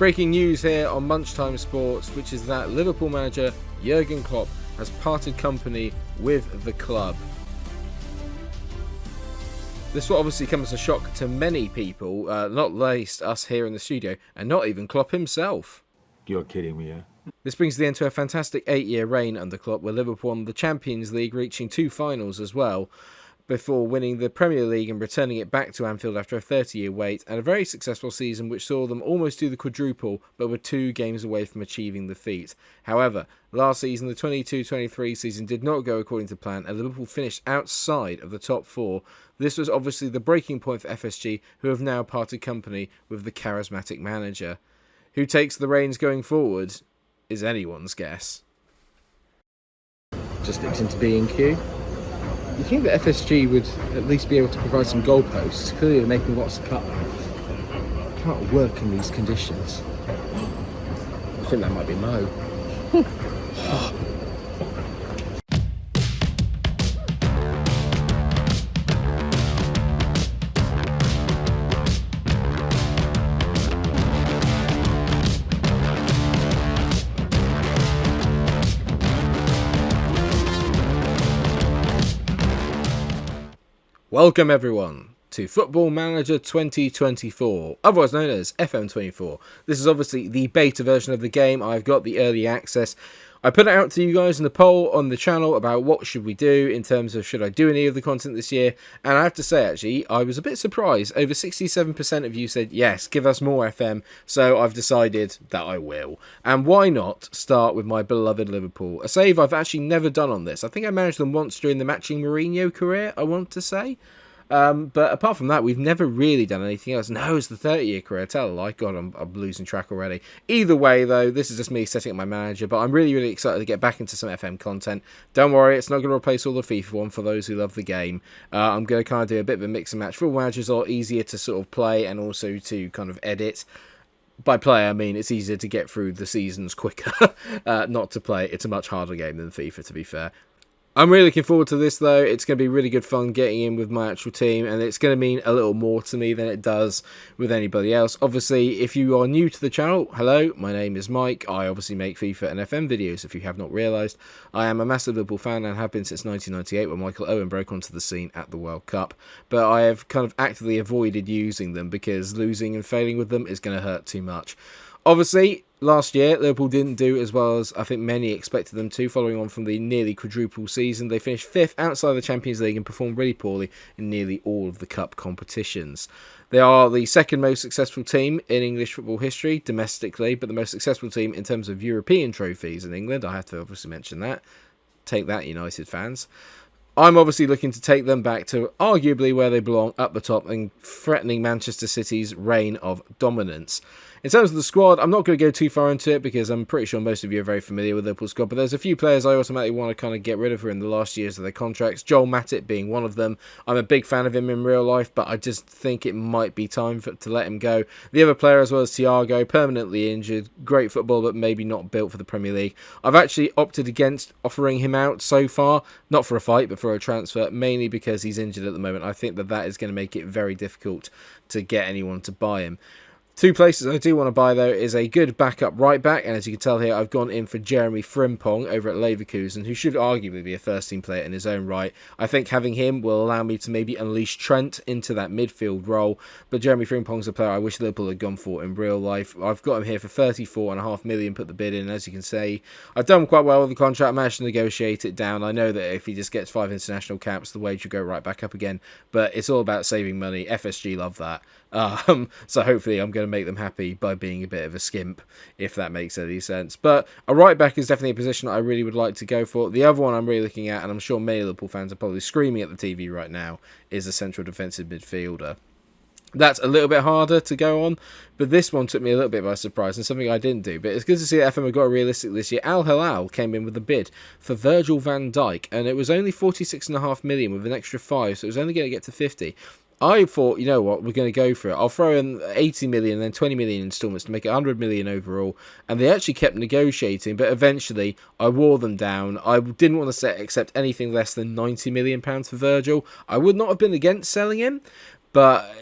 Breaking news here on Lunchtime Sports, which is that Liverpool manager Jurgen Klopp has parted company with the club. This will obviously come as a shock to many people, not least us here in the studio, and not even Klopp himself. You're kidding me, yeah? This brings the end to a fantastic 8-year reign under Klopp, where Liverpool won the Champions League, reaching 2 finals as well, before winning the Premier League and returning it back to Anfield after a 30-year wait, and a very successful season which saw them almost do the quadruple, but were 2 games away from achieving the feat. However, last season, the 22-23 season did not go according to plan, and Liverpool finished outside of the top 4. This was obviously the breaking point for FSG, who have now parted company with the charismatic manager. Who takes the reins going forward is anyone's guess. Just dips into B&Q. You think that FSG would at least be able to provide some goalposts? Clearly they're making lots of cut. Can't work in these conditions. I think that might be Mo. Welcome everyone to Football Manager 2024, otherwise known as FM24. This is obviously the beta version of the game. I've got the early access. I put it out to you guys in the poll on the channel about what should we do in terms of should I do any of the content this year, and I have to say actually I was a bit surprised. Over 67% of you said yes, give us more FM, so I've decided that I will. And why not start with my beloved Liverpool, a save I've actually never done on this. I think I managed them once during the matching Mourinho career, I want to say. But apart from that, we've never really done anything else. No, it's the 30-year career. Tell a lie. God, I'm losing track already. Either way, though, this is just me setting up my manager. But I'm really, really excited to get back into some FM content. Don't worry, it's not going to replace all the FIFA one for those who love the game. I'm going to kind of do a bit of a mix and match. Football Manager is a lot easier to sort of play and also to kind of edit. By play, I mean it's easier to get through the seasons quicker. Not to play. It's a much harder game than FIFA, to be fair. I'm really looking forward to this though. It's going to be really good fun getting in with my actual team, and it's going to mean a little more to me than it does with anybody else. Obviously, if you are new to the channel, hello, my name is Mike. I obviously make FIFA and FM videos, if you have not realised. I am a massive Liverpool fan and have been since 1998 when Michael Owen broke onto the scene at the World Cup. But I have kind of actively avoided using them because losing and failing with them is going to hurt too much. Obviously, last year, Liverpool didn't do as well as I think many expected them to, following on from the nearly quadruple season. They finished 5th outside the Champions League and performed really poorly in nearly all of the cup competitions. They are the second most successful team in English football history, domestically, but the most successful team in terms of European trophies in England. I have to obviously mention that. Take that, United fans. I'm obviously looking to take them back to arguably where they belong, up the top, and threatening Manchester City's reign of dominance. In terms of the squad, I'm not going to go too far into it because I'm pretty sure most of you are very familiar with Liverpool's squad, but there's a few players I automatically want to kind of get rid of who are in the last years of their contracts, Joel Matip being one of them. I'm a big fan of him in real life, but I just think it might be time to let him go. The other player as well as Thiago, permanently injured, great football, but maybe not built for the Premier League. I've actually opted against offering him out so far, not for a fight, but for a transfer, mainly because he's injured at the moment. I think that is going to make it very difficult to get anyone to buy him. 2 places I do want to buy, though, is a good backup right-back, and as you can tell here, I've gone in for Jeremy Frimpong over at Leverkusen, who should arguably be a first-team player in his own right. I think having him will allow me to maybe unleash Trent into that midfield role, but Jeremy Frimpong's a player I wish Liverpool had gone for in real life. I've got him here for $34.5 million, put the bid in, and as you can see, I've done quite well with the contract. I managed to negotiate it down. I know that if he just gets 5 international caps, the wage will go right back up again, but it's all about saving money. FSG love that. So hopefully I'm going to make them happy by being a bit of a skimp, if that makes any sense. But a right back is definitely a position that I really would like to go for. The other one I'm really looking at, and I'm sure many Liverpool fans are probably screaming at the TV right now, is a central defensive midfielder. That's a little bit harder to go on, but this one took me a little bit by surprise and something I didn't do. But it's good to see that FM have got a realistic this year. Al Hilal came in with a bid for Virgil van Dijk, and it was only $46.5 million with an extra 5, so it was only going to get to 50. I thought, you know what, we're going to go for it. I'll throw in 80 million and then 20 million instalments to make it 100 million overall. And they actually kept negotiating, but eventually I wore them down. I didn't want to accept anything less than £90 million for Virgil. I would not have been against selling him, but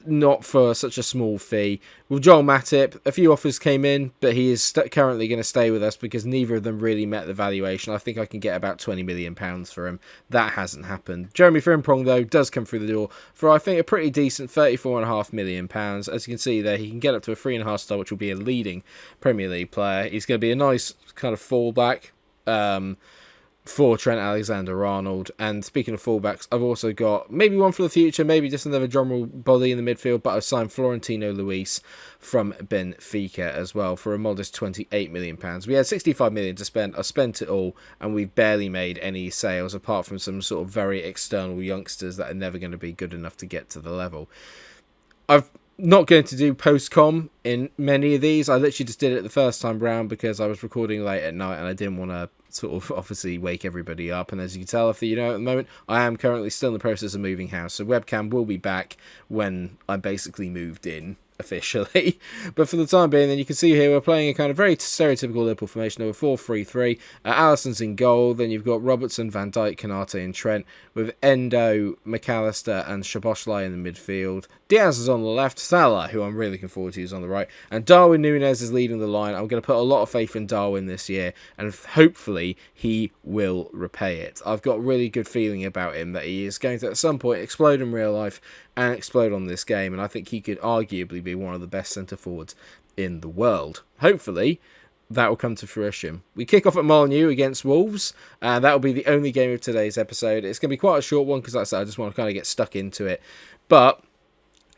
not for such a small fee. With Joel Matip, a few offers came in, but he is currently going to stay with us because neither of them really met the valuation. I think I can get about £20 million for him. That hasn't happened. Jeremy Frimpong, though, does come through the door for, I think, a pretty decent £34.5 million. As you can see there, he can get up to a 3.5 star, which will be a leading Premier League player. He's going to be a nice kind of fallback for Trent Alexander-Arnold. And speaking of fullbacks, I've also got maybe one for the future, maybe just another drumroll body in the midfield, but I've signed Florentino Luis from Benfica as well for a modest £28 million. We had £65 million to spend. I spent it all, and we've barely made any sales apart from some sort of very external youngsters that are never going to be good enough to get to the level. I've not going to do post-com in many of these. I literally just did it the first time round because I was recording late at night and I didn't want to sort of obviously wake everybody up. And as you can tell, if you know at the moment, I am currently still in the process of moving house. So webcam will be back when I basically moved in officially. But for the time being, then you can see here we're playing a kind of very stereotypical Liverpool formation over 4-3-3. Alisson's in goal. Then you've got Robertson, Van Dijk, Konate and Trent with Endo, McAllister and Szoboszlai in the midfield. Diaz is on the left. Salah, who I'm really looking forward to, is on the right. And Darwin Núñez is leading the line. I'm going to put a lot of faith in Darwin this year, and hopefully he will repay it. I've got a really good feeling about him that he is going to at some point explode in real life and explode on this game, and I think he could arguably be one of the best centre forwards in the world. Hopefully that will come to fruition. We kick off at Molineux against Wolves, and that will be the only game of today's episode. It's going to be quite a short one because, like I said, I just want to kind of get stuck into it, but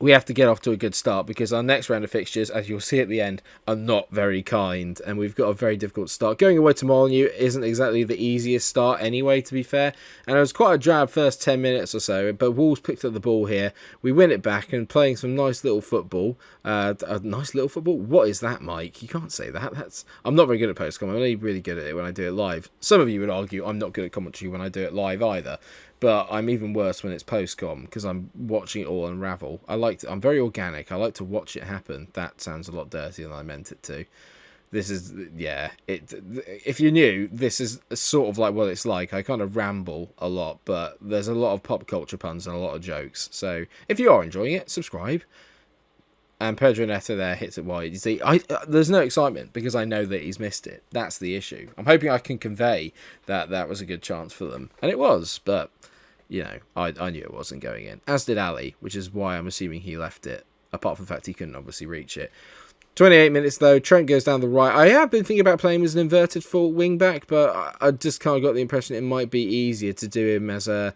we have to get off to a good start because our next round of fixtures, as you'll see at the end, are not very kind, and we've got a very difficult start. Going away to Molineux isn't exactly the easiest start anyway, to be fair, and it was quite a drab first 10 minutes or so, but Wolves picked up the ball here. We win it back and playing some nice little football. Nice little football? What is that, Mike? You can't say that. I'm not very good at post-com. I'm only really good at it when I do it live. Some of you would argue I'm not good at commentary when I do it live either. But I'm even worse when it's post-com because I'm watching it all unravel. I'm very organic. I like to watch it happen. That sounds a lot dirtier than I meant it to. This is, yeah. If you're new, this is sort of like what it's like. I kind of ramble a lot, but there's a lot of pop culture puns and a lot of jokes. So if you are enjoying it, subscribe. And Pedro Neto there hits it wide. You see, there's no excitement because I know that he's missed it. That's the issue. I'm hoping I can convey that that was a good chance for them. And it was, but you know, I knew it wasn't going in. As did Ali, which is why I'm assuming he left it, apart from the fact he couldn't obviously reach it. 28 minutes though, Trent goes down the right. I have been thinking about playing him as an inverted full wing back, but I just kind of got the impression it might be easier to do him as a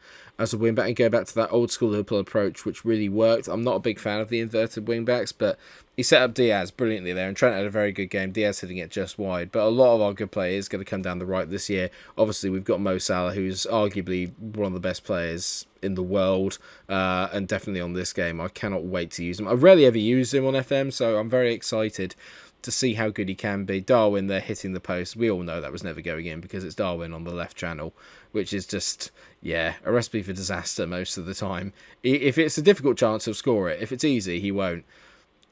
wing back and go back to that old school Liverpool approach, which really worked. I'm not a big fan of the inverted wing backs, but he set up Diaz brilliantly there, and Trent had a very good game. Diaz hitting it just wide, but a lot of our good players going to come down the right this year. Obviously, we've got Mo Salah, who's arguably one of the best players in the world, and definitely on this game. I cannot wait to use him. I've rarely ever used him on FM, so I'm very excited to see how good he can be. Darwin there hitting the post. We all know that was never going in because it's Darwin on the left channel, which is just, yeah, a recipe for disaster most of the time. If it's a difficult chance, he'll score it. If it's easy, he won't.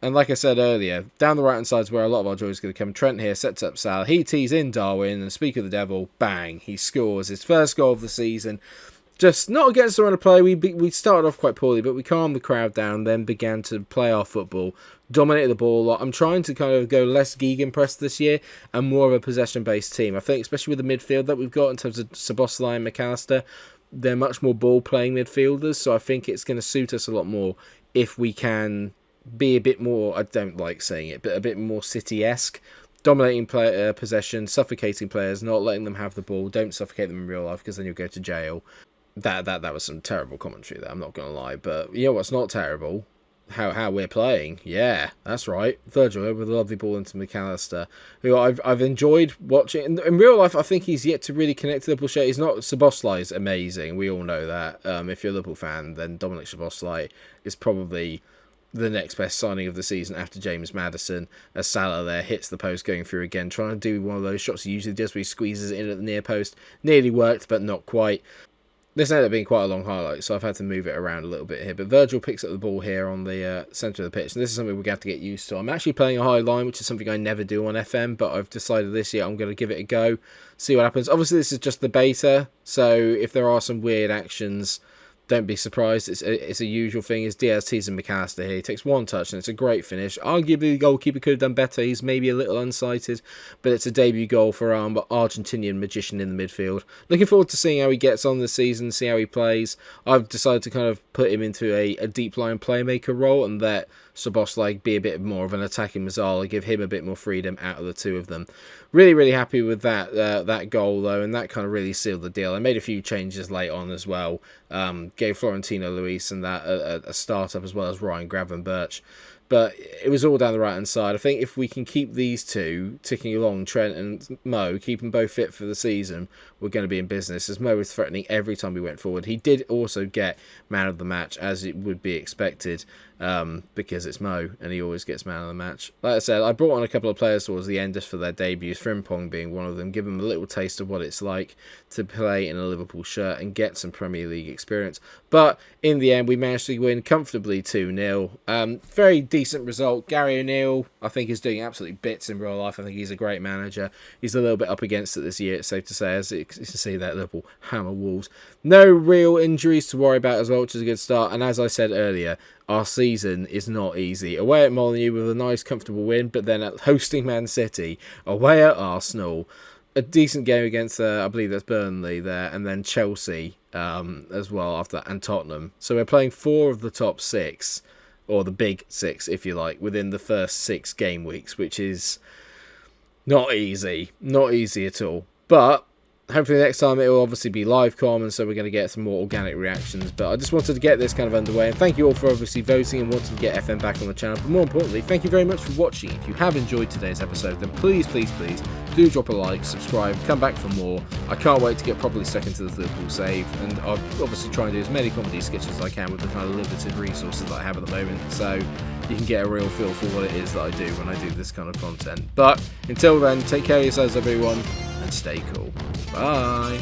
And like I said earlier, down the right-hand side is where a lot of our joy is going to come. Trent here sets up Salah. He tees in Darwin, and speak of the devil, bang, he scores his first goal of the season. Just not against the run of play. We started off quite poorly, but we calmed the crowd down, then began to play our football, dominated the ball a lot. I'm trying to kind of go less gegenpress this year and more of a possession-based team. I think, especially with the midfield that we've got in terms of Szoboszlai and McAllister, they're much more ball-playing midfielders, so I think it's going to suit us a lot more if we can be a bit more, I don't like saying it, but a bit more City-esque. Dominating possession, suffocating players, not letting them have the ball. Don't suffocate them in real life because then you'll go to jail. That was some terrible commentary there, I'm not going to lie. But you know what's not terrible? How we're playing. Yeah, that's right. Virgil with a lovely ball into McAllister, who I've enjoyed watching. In real life, I think he's yet to really connect to Liverpool shirt. He's not. Szoboszlai is amazing. We all know that. If you're a Liverpool fan, then Dominic Szoboszlai is probably the next best signing of the season after James Maddison, as Salah there hits the post going through again, trying to do one of those shots he usually does where he squeezes it in at the near post. Nearly worked, but not quite. This ended up being quite a long highlight, so I've had to move it around a little bit here. But Virgil picks up the ball here on the centre of the pitch, and this is something we're going to have to get used to. I'm actually playing a high line, which is something I never do on FM, but I've decided this year I'm going to give it a go, see what happens. Obviously, this is just the beta, so if there are some weird actions, don't be surprised. It's a usual thing. Is Diaz teasing McAllister here. He takes one touch and it's a great finish. Arguably the goalkeeper could have done better. He's maybe a little unsighted, but it's a debut goal for our Argentinian magician in the midfield. Looking forward to seeing how he gets on this season, see how he plays. I've decided to kind of put him into a deep line playmaker role and let Szoboszlai be a bit more of an attacking Mazzala, give him a bit more freedom out of the two of them. Really happy with that goal though, and that kind of really sealed the deal. I made a few changes late on as well. Gave Florentino Luis and that a start-up as well as Ryan Gravenberch. But it was all down the right-hand side. I think if we can keep these two ticking along, Trent and Mo, keep them both fit for the season, we're going to be in business, as Mo was threatening every time we went forward. He did also get man of the match, as it would be expected, because it's Mo, and he always gets man of the match. Like I said, I brought on a couple of players towards the end just for their debuts, Frimpong being one of them, give them a little taste of what it's like to play in a Liverpool shirt and get some Premier League experience. But in the end, we managed to win comfortably 2-0. Very decent result. Gary O'Neill, I think, is doing absolutely bits in real life. I think he's a great manager. He's a little bit up against it this year, it's safe to say, as you can see that Liverpool hammer Wolves. No real injuries to worry about as well, which is a good start. And as I said earlier, our season is not easy. Away at Molineux with a nice, comfortable win, but then at hosting Man City, away at Arsenal, a decent game against, I believe that's Burnley there, and then Chelsea as well after that, and Tottenham. So we're playing 4 of the top 6, or the big 6, if you like, within the first 6 game weeks, which is not easy. Not easy at all. But hopefully next time it will obviously be live com, and so we're going to get some more organic reactions. But I just wanted to get this kind of underway, and thank you all for obviously voting and wanting to get FM back on the channel. But more importantly, thank you very much for watching. If you have enjoyed today's episode, then please do drop a like, subscribe, come back for more. I can't wait to get properly stuck into the Liverpool save, and I'll obviously try and do as many comedy sketches as I can with the kind of limited resources that I have at the moment, so you can get a real feel for what it is that I do when I do this kind of content. But until then, take care of yourselves everyone, and stay cool. Bye.